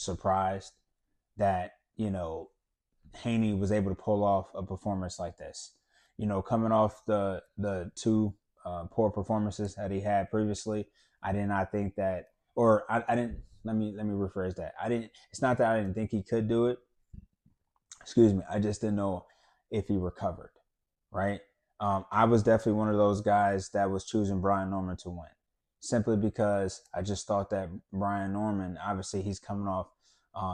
surprised that, Haney was able to pull off a performance like this. Coming off the two poor performances that he had previously, I did not think that, or I didn't. Let me rephrase that. I didn't. It's not that I didn't think he could do it. Excuse me. I just didn't know if he recovered. Right. I was definitely one of those guys that was choosing Brian Norman to win, simply because I just thought that Brian Norman, obviously, he's coming off.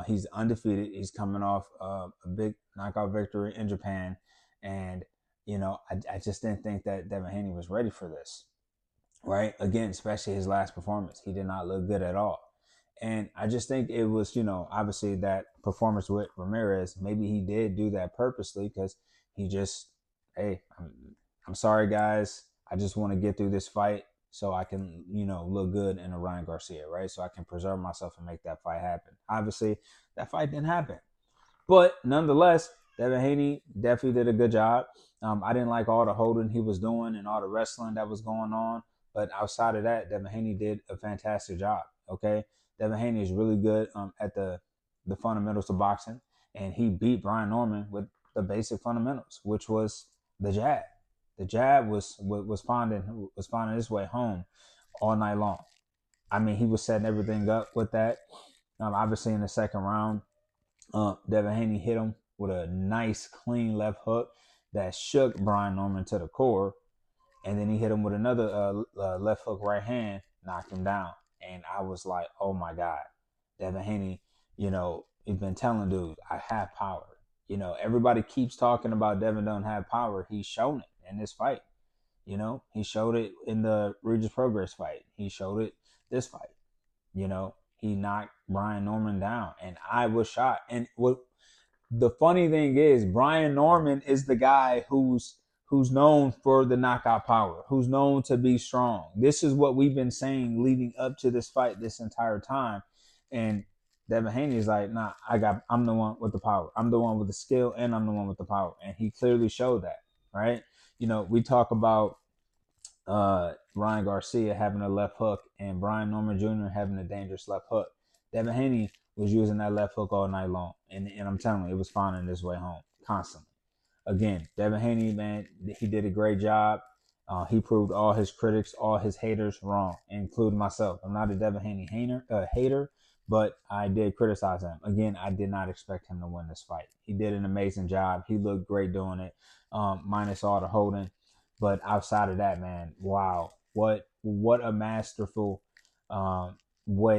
He's undefeated. He's coming off a big knockout victory in Japan, and I just didn't think that Devin Haney was ready for this. Right, again, especially his last performance, he did not look good at all. And I just think it was, obviously that performance with Ramirez, maybe he did do that purposely because he just, hey, I'm sorry, guys. I just want to get through this fight so I can, look good in a Ryan Garcia, right? So I can preserve myself and make that fight happen. Obviously, that fight didn't happen. But nonetheless, Devin Haney definitely did a good job. I didn't like all the holding he was doing and all the wrestling that was going on. But outside of that, Devin Haney did a fantastic job. Okay, Devin Haney is really good at the fundamentals of boxing, and he beat Brian Norman with the basic fundamentals, which was the jab. The jab was finding his way home all night long. I mean, he was setting everything up with that. Obviously, in the second round, Devin Haney hit him with a nice, clean left hook that shook Brian Norman to the core. And then he hit him with another left hook right hand, knocked him down. And I was like, oh my God, Devin Haney, he's been telling dudes, I have power. Everybody keeps talking about Devin don't have power. He's shown it in this fight. He showed it in the Regis Progress fight. He showed it this fight. He knocked Brian Norman down, and I was shocked. And what the funny thing is, Brian Norman is the guy who's known for the knockout power, who's known to be strong. This is what we've been saying leading up to this fight this entire time. And Devin Haney is like, nah, I'm the one with the power. I'm the one with the skill, and I'm the one with the power. And he clearly showed that, right? We talk about Ryan Garcia having a left hook and Brian Norman Jr. having a dangerous left hook. Devin Haney was using that left hook all night long. And I'm telling you, it was finding his way home constantly. Again, Devin Haney, man, he did a great job. He proved all his critics, all his haters wrong, including myself. I'm not a Devin Haney hater, but I did criticize him. Again, I did not expect him to win this fight. He did an amazing job. He looked great doing it, minus all the holding. But outside of that, man, wow, what a masterful way